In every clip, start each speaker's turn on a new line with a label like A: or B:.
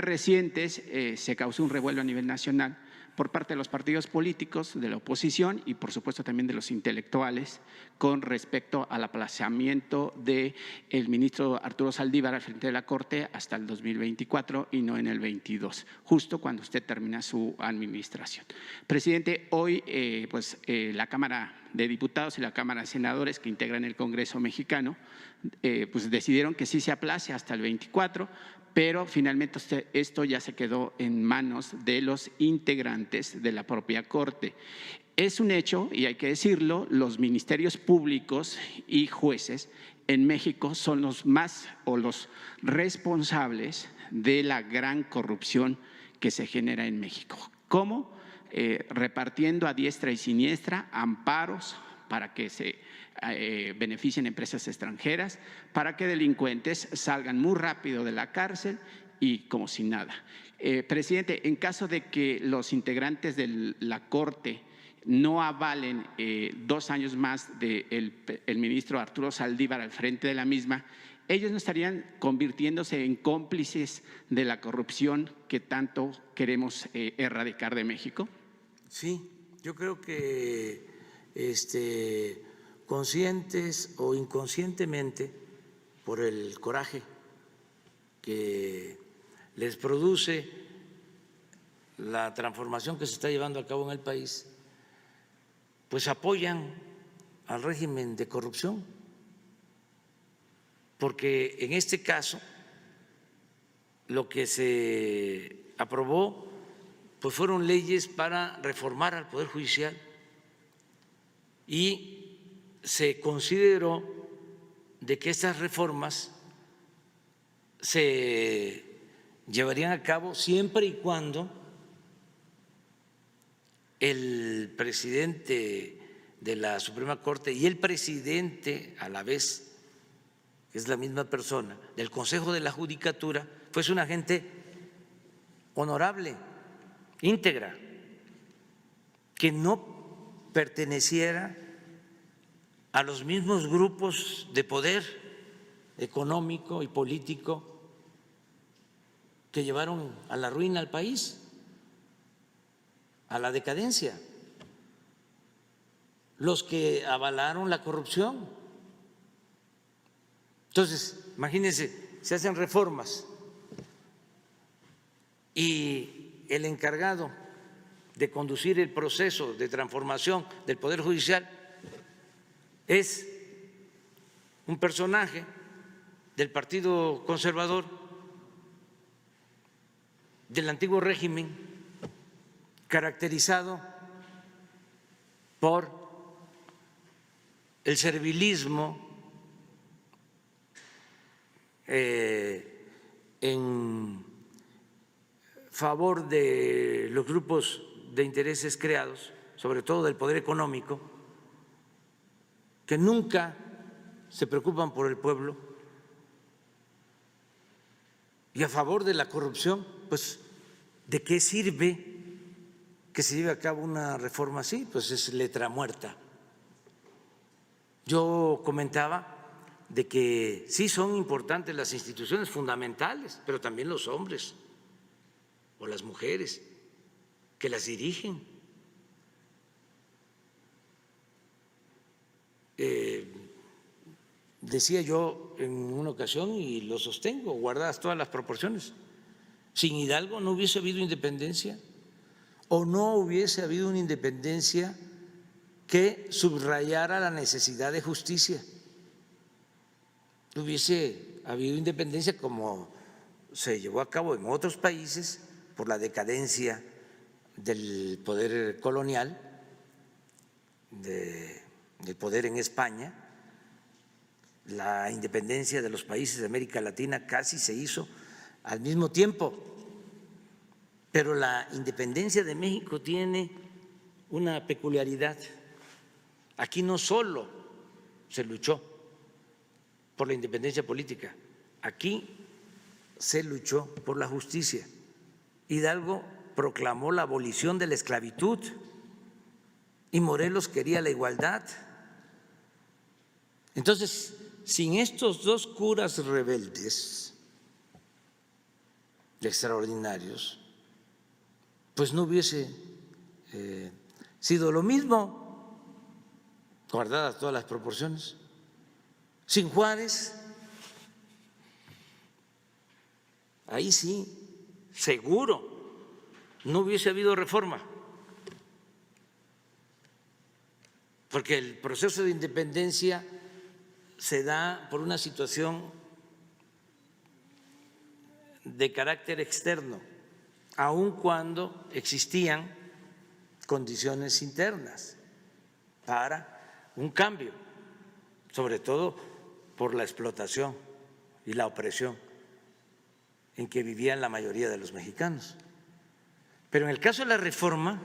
A: recientes se causó un revuelo a nivel nacional por parte de los partidos políticos, de la oposición y por supuesto también de los intelectuales con respecto al aplazamiento del ministro Arturo Saldívar al frente de la Corte hasta el 2024 y no en el 22, justo cuando usted termina su administración. Presidente, hoy la Cámara de Diputados y la Cámara de Senadores que integran el Congreso mexicano pues decidieron que sí se aplace hasta el 24, pero finalmente esto ya se quedó en manos de los integrantes de la propia Corte. Es un hecho, y hay que decirlo, los ministerios públicos y jueces en México son los más o los responsables de la gran corrupción que se genera en México. ¿Cómo? Repartiendo a diestra y siniestra amparos para que se beneficien empresas extranjeras, para que delincuentes salgan muy rápido de la cárcel y como si nada. Presidente, en caso de que los integrantes de la Corte no avalen 2 años más del ministro Arturo Saldívar al frente de la misma, ¿ellos no estarían convirtiéndose en cómplices de la corrupción que tanto queremos erradicar de México?
B: Sí, yo creo que conscientes o inconscientemente, por el coraje que les produce la transformación que se está llevando a cabo en el país, pues apoyan al régimen de corrupción, porque en este caso lo que se aprobó pues fueron leyes para reformar al Poder Judicial y se consideró de que estas reformas se llevarían a cabo siempre y cuando el presidente de la Suprema Corte y el presidente a la vez, que es la misma persona, del Consejo de la Judicatura, fuese una gente honorable, íntegra, que no perteneciera a los mismos grupos de poder económico y político que llevaron a la ruina al país, a la decadencia, los que avalaron la corrupción. Entonces, imagínense, se hacen reformas y el encargado de conducir el proceso de transformación del Poder Judicial es un personaje del Partido Conservador, del antiguo régimen, caracterizado por el servilismo en favor de los grupos de intereses creados, sobre todo del poder económico, que nunca se preocupan por el pueblo, y a favor de la corrupción. Pues, ¿de qué sirve que se lleve a cabo una reforma así? Pues es letra muerta. Yo comentaba de que sí son importantes las instituciones fundamentales, pero también los hombres o las mujeres que las dirigen. Decía yo en una ocasión, y lo sostengo, guardadas todas las proporciones, sin Hidalgo no hubiese habido independencia, o no hubiese habido una independencia que subrayara la necesidad de justicia. No hubiese habido independencia como se llevó a cabo en otros países por la decadencia del poder colonial, del poder en España. La independencia de los países de América Latina casi se hizo al mismo tiempo, pero la independencia de México tiene una peculiaridad. Aquí no solo se luchó por la independencia política, aquí se luchó por la justicia. Hidalgo proclamó la abolición de la esclavitud y Morelos quería la igualdad. Entonces, sin estos dos curas rebeldes, extraordinarios, pues no hubiese sido lo mismo, guardadas todas las proporciones. Sin Juárez, ahí sí, seguro, no hubiese habido reforma, porque el proceso de independencia se da por una situación de carácter externo, aun cuando existían condiciones internas para un cambio, sobre todo por la explotación y la opresión en que vivían la mayoría de los mexicanos. Pero en el caso de la reforma,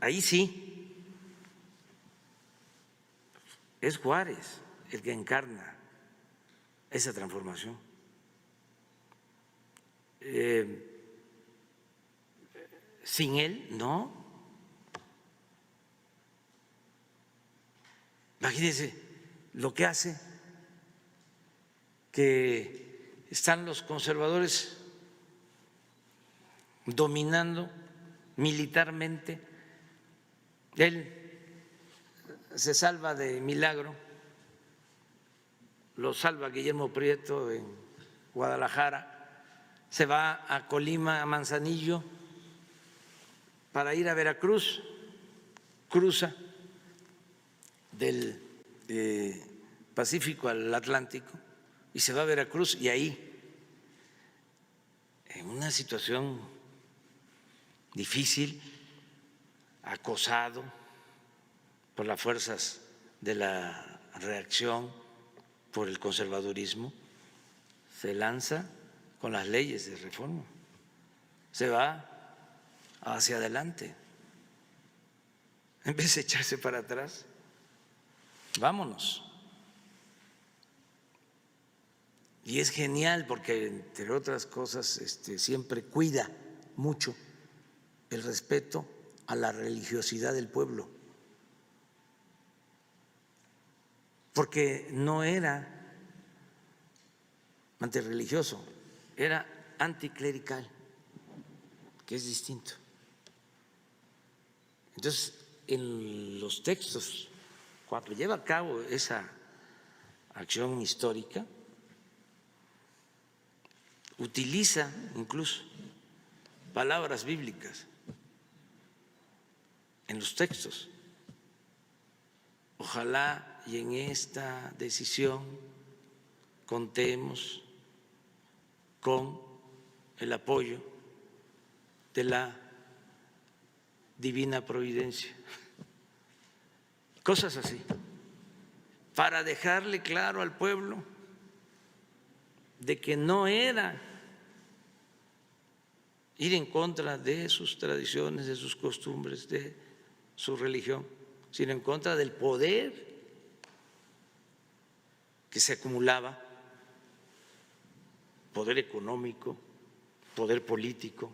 B: ahí sí, es Juárez el que encarna esa transformación. Sin él, no. Imagínense lo que hace que están los conservadores dominando militarmente. Él se salva de milagro, lo salva Guillermo Prieto en Guadalajara, se va a Colima, a Manzanillo, para ir a Veracruz, cruza del Pacífico al Atlántico y se va a Veracruz, y ahí, en una situación difícil, acosado por las fuerzas de la reacción, por el conservadurismo, se lanza con las leyes de reforma, se va hacia adelante, en vez de echarse para atrás. Vámonos. Y es genial porque, entre otras cosas, siempre cuida mucho el respeto a la religiosidad del pueblo, porque no era antirreligioso, era anticlerical, que es distinto. Entonces, en los textos, cuando lleva a cabo esa acción histórica, utiliza incluso palabras bíblicas en los textos. Ojalá y en esta decisión contemos con el apoyo de la divina providencia. Cosas así, para dejarle claro al pueblo de que no era ir en contra de sus tradiciones, de sus costumbres, de su religión, sino en contra del poder que se acumulaba, poder económico, poder político,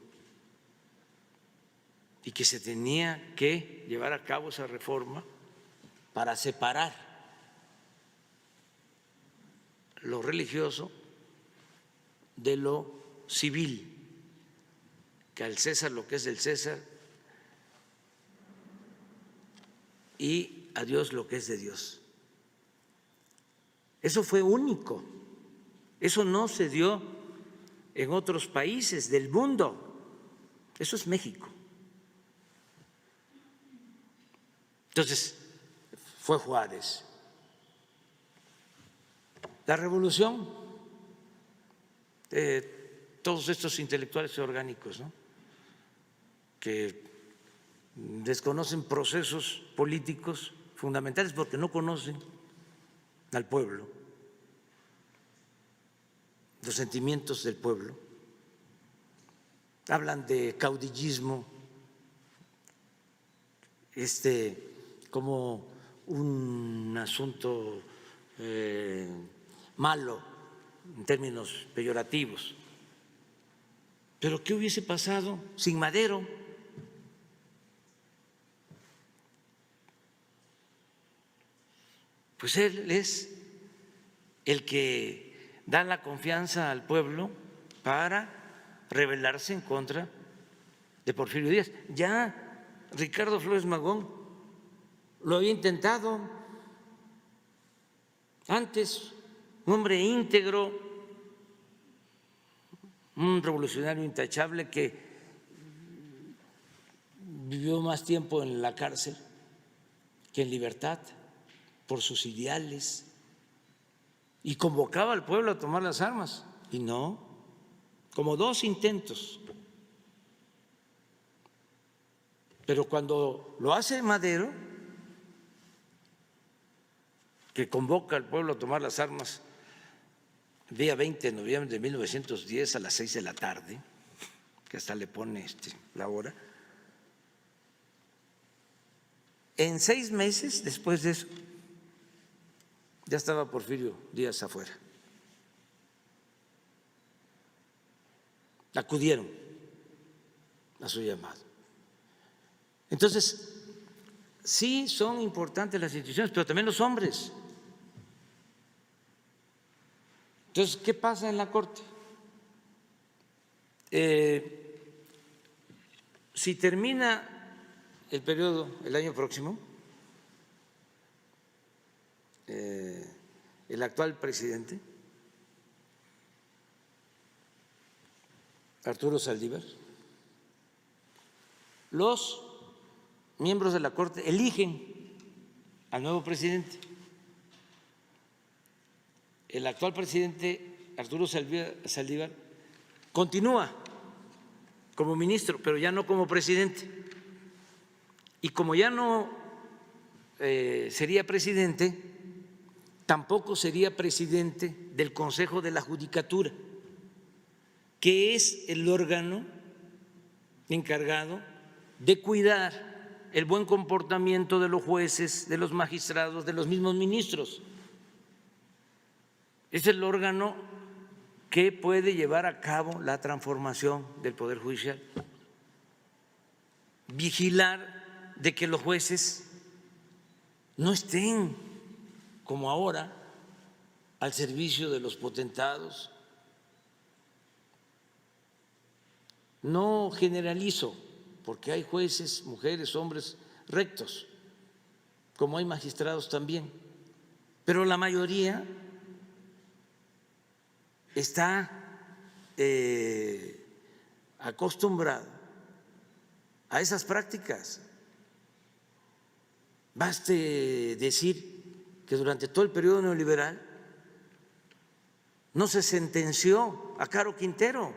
B: y que se tenía que llevar a cabo esa reforma para separar lo religioso de lo civil, que al César lo que es del César y a Dios lo que es de Dios. Eso fue único, eso no se dio en otros países del mundo, eso es México. Entonces, fue Juárez. La revolución, todos estos intelectuales orgánicos, ¿no?, que desconocen procesos políticos fundamentales porque no conocen al pueblo, los sentimientos del pueblo, hablan de caudillismo como un asunto malo en términos peyorativos. Pero ¿qué hubiese pasado sin Madero? Pues él es el que da la confianza al pueblo para rebelarse en contra de Porfirio Díaz. Ya Ricardo Flores Magón lo había intentado antes, un hombre íntegro, un revolucionario intachable que vivió más tiempo en la cárcel que en libertad por sus ideales y convocaba al pueblo a tomar las armas y no, como 2 intentos. Pero cuando lo hace Madero, que convoca al pueblo a tomar las armas el día 20 de noviembre de 1910 a las 6 de la tarde, que hasta le pone la hora, en 6 meses después de eso ya estaba Porfirio Díaz afuera. Acudieron a su llamado. Entonces, sí son importantes las instituciones, pero también los hombres. Entonces, ¿qué pasa en la Corte? Si termina el periodo el año próximo, el actual presidente, Arturo Saldívar, los miembros de la Corte eligen al nuevo presidente. El actual presidente, Arturo Saldívar, continúa como ministro, pero ya no como presidente. Y como ya no sería presidente, tampoco sería presidente del Consejo de la Judicatura, que es el órgano encargado de cuidar el buen comportamiento de los jueces, de los magistrados, de los mismos ministros. Es el órgano que puede llevar a cabo la transformación del Poder Judicial, vigilar de que los jueces no estén como ahora al servicio de los potentados. No generalizo, porque hay jueces, mujeres, hombres rectos, como hay magistrados también, pero la mayoría está acostumbrada a esas prácticas. Baste decir que durante todo el periodo neoliberal no se sentenció a Caro Quintero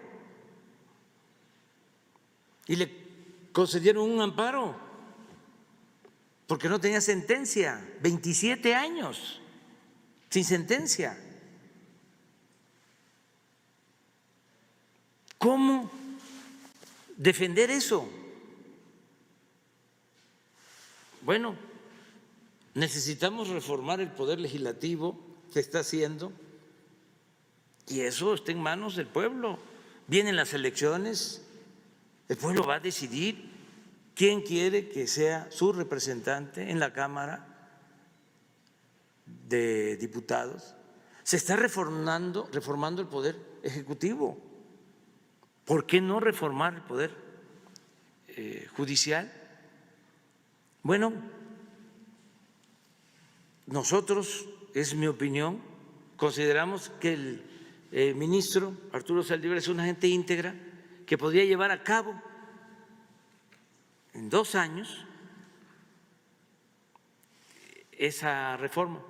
B: y le concedieron un amparo porque no tenía sentencia, 27 años sin sentencia. ¿Cómo defender eso? Bueno, necesitamos reformar el Poder Legislativo, se está haciendo, y eso está en manos del pueblo. Vienen las elecciones, el pueblo va a decidir quién quiere que sea su representante en la Cámara de Diputados. Se está reformando el Poder Ejecutivo. ¿Por qué no reformar el Poder Judicial? Bueno, nosotros, es mi opinión, consideramos que el ministro Arturo Saldívar es una gente íntegra que podría llevar a cabo en 2 años esa reforma.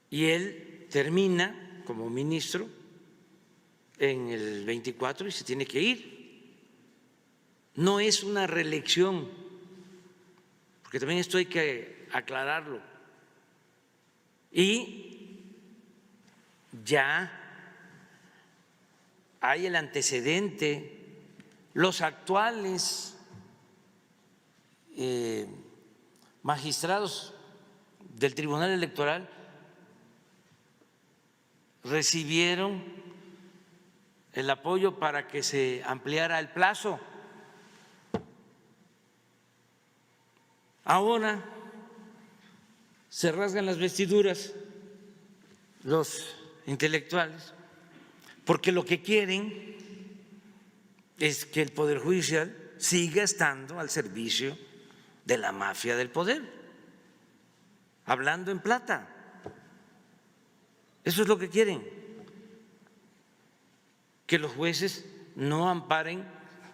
B: Y él termina como ministro en el 24 y se tiene que ir. No es una reelección, porque también esto hay que aclararlo. Y ya hay el antecedente, los actuales magistrados del Tribunal Electoral recibieron el apoyo para que se ampliara el plazo. Ahora se rasgan las vestiduras los intelectuales porque lo que quieren es que el Poder Judicial siga estando al servicio de la mafia del poder, hablando en plata. Eso es lo que quieren, que los jueces no amparen,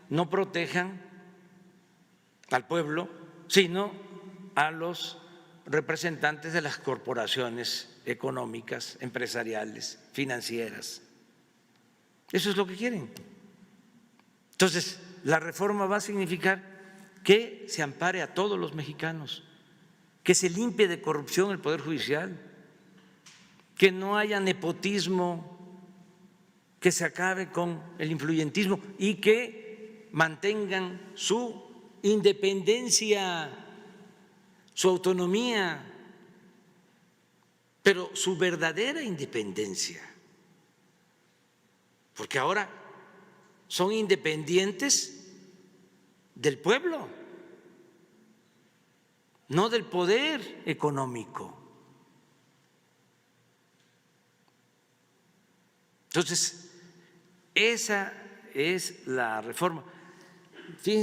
B: no protejan al pueblo, sino a los representantes de las corporaciones económicas, empresariales, financieras. Eso es lo que quieren. Entonces, la reforma va a significar que se ampare a todos los mexicanos, que se limpie de corrupción el Poder Judicial, que no haya nepotismo, que se acabe con el influyentismo y que mantengan su independencia, su autonomía, pero su verdadera independencia, porque ahora son independientes del pueblo, no del poder económico. Entonces, esa es la reforma. Fíjense